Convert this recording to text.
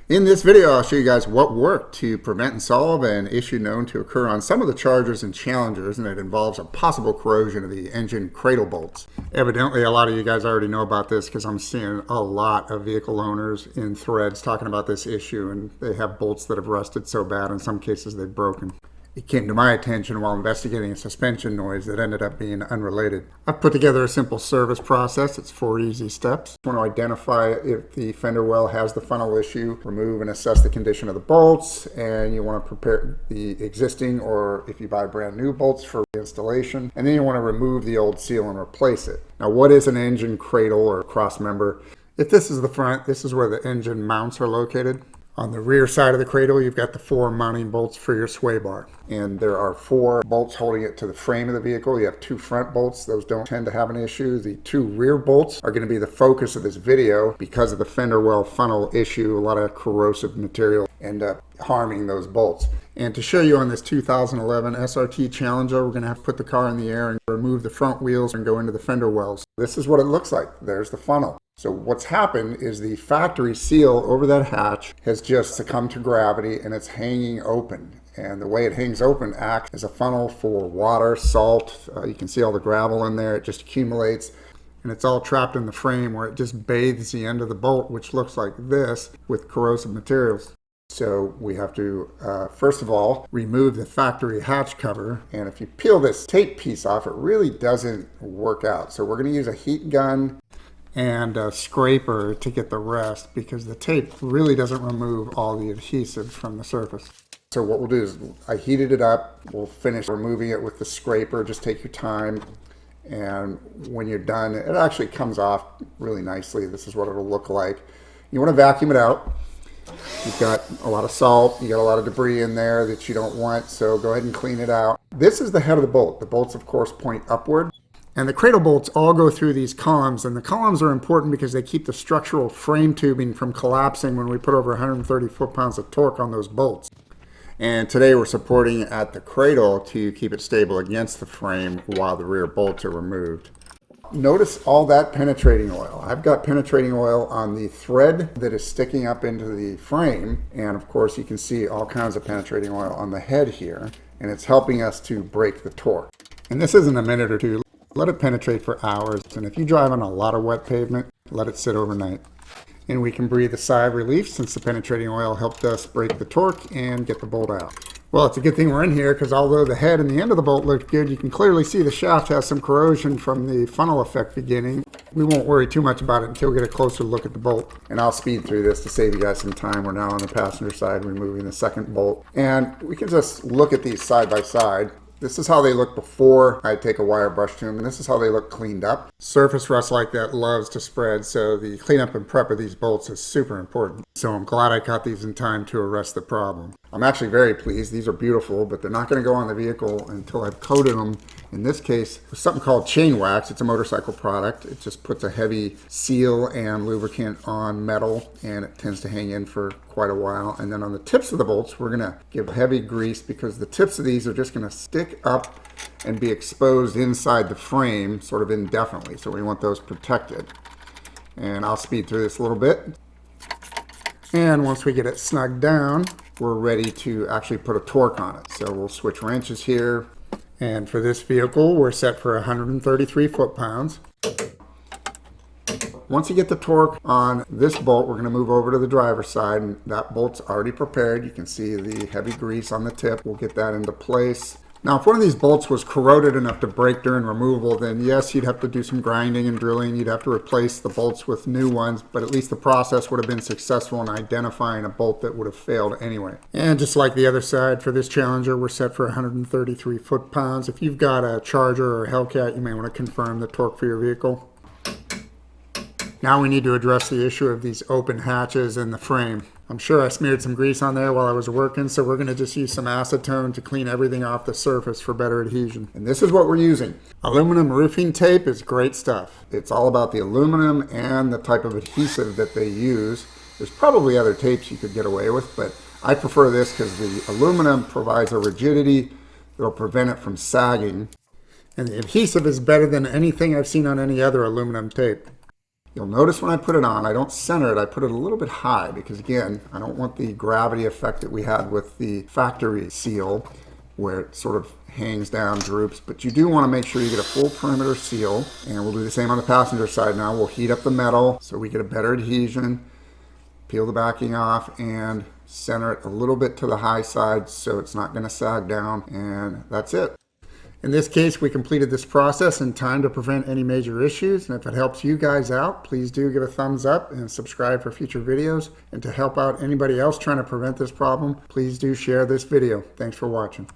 In this video, I'll show you guys what worked to prevent and solve an issue known to occur on some of the Chargers and Challengers, and it involves a possible corrosion of the engine cradle bolts. Evidently, a lot of you guys already know about this because I'm seeing a lot of vehicle owners in threads talking about this issue, and they have bolts that have rusted so bad, in some cases they've broken. It came to my attention while investigating a suspension noise that ended up being unrelated. I've put together a simple service process. It's 4 easy steps. You want to identify if the fender well has the funnel issue, remove and assess the condition of the bolts, and you want to prepare the existing, or if you buy brand new bolts, for installation, and then you want to remove the old seal and replace it. Now, what is an engine cradle or cross member? If this is the front, this is where the engine mounts are located. On the rear side of the cradle, you've got the 4 mounting bolts for your sway bar. And there are 4 bolts holding it to the frame of the vehicle. You have 2 front bolts. Those don't tend to have an issue. The 2 rear bolts are going to be the focus of this video because of the fender well funnel issue. A lot of corrosive material end up harming those bolts. And to show you on this 2011 SRT Challenger, we're going to have to put the car in the air and remove the front wheels and go into the fender wells. This is what it looks like. There's the funnel. So what's happened is the factory seal over that hatch has just succumbed to gravity and it's hanging open. And the way it hangs open acts as a funnel for water, salt. You can see all the gravel in there. It just accumulates and it's all trapped in the frame where it just bathes the end of the bolt, which looks like this, with corrosive materials. So we have to, first of all, remove the factory hatch cover. And if you peel this tape piece off, it really doesn't work out. So we're going to use a heat gun and a scraper to get the rest, because the tape really doesn't remove all the adhesive from the surface. So what we'll do is, I heated it up. We'll finish removing it with the scraper. Just take your time. And when you're done, it actually comes off really nicely. This is what it'll look like. You want to vacuum it out. You've got a lot of salt, you got a lot of debris in there that you don't want, so go ahead and clean it out. This is the head of the bolt. The bolts, of course, point upward. And the cradle bolts all go through these columns, and the columns are important because they keep the structural frame tubing from collapsing when we put over 130 foot-pounds of torque on those bolts. And today we're supporting at the cradle to keep it stable against the frame while the rear bolts are removed. Notice all that penetrating oil. I've got penetrating oil on the thread that is sticking up into the frame, and of course you can see all kinds of penetrating oil on the head here, and it's helping us to break the torque. And this isn't a minute or two. Let it penetrate for hours, and if you drive on a lot of wet pavement, let it sit overnight. And we can breathe a sigh of relief since the penetrating oil helped us break the torque and get the bolt out. Well, it's a good thing we're in here, because although the head and the end of the bolt looked good, you can clearly see the shaft has some corrosion from the funnel effect beginning. We won't worry too much about it until we get a closer look at the bolt. And I'll speed through this to save you guys some time. We're now on the passenger side removing the second bolt. And we can just look at these side by side. This is how they look before I take a wire brush to them, and this is how they look cleaned up. Surface rust like that loves to spread, so the cleanup and prep of these bolts is super important. So I'm glad I caught these in time to arrest the problem. I'm actually very pleased. These are beautiful, but they're not going to go on the vehicle until I've coated them, in this case, with something called chain wax. It's a motorcycle product. It just puts a heavy seal and lubricant on metal, and it tends to hang in for quite a while. And then on the tips of the bolts, we're going to give heavy grease, because the tips of these are just going to stick up and be exposed inside the frame sort of indefinitely. So we want those protected. And I'll speed through this a little bit. And once we get it snugged down, we're ready to actually put a torque on it. So we'll switch wrenches here. And for this vehicle, we're set for 133 foot-pounds. Once you get the torque on this bolt, we're going to move over to the driver's side, and that bolt's already prepared. You can see the heavy grease on the tip. We'll get that into place. Now, if one of these bolts was corroded enough to break during removal, then yes, you'd have to do some grinding and drilling. You'd have to replace the bolts with new ones, but at least the process would have been successful in identifying a bolt that would have failed anyway. And just like the other side, for this Challenger, we're set for 133 foot-pounds. If you've got a Charger or a Hellcat, you may want to confirm the torque for your vehicle. Now we need to address the issue of these open hatches in the frame. I'm sure I smeared some grease on there while I was working, so we're going to just use some acetone to clean everything off the surface for better adhesion. And this is what we're using. Aluminum roofing tape is great stuff. It's all about the aluminum and the type of adhesive that they use. There's probably other tapes you could get away with, but I prefer this because the aluminum provides a rigidity that'll prevent it from sagging. And the adhesive is better than anything I've seen on any other aluminum tape. You'll notice when I put it on, I don't center it, I put it a little bit high because again, I don't want the gravity effect that we had with the factory seal where it sort of hangs down, droops, but you do want to make sure you get a full perimeter seal, and we'll do the same on the passenger side now. We'll heat up the metal so we get a better adhesion, peel the backing off, and center it a little bit to the high side so it's not going to sag down, and that's it. In this case, we completed this process in time to prevent any major issues, and if it helps you guys out, please do give a thumbs up and subscribe for future videos. And to help out anybody else trying to prevent this problem, please do share this video. Thanks for watching.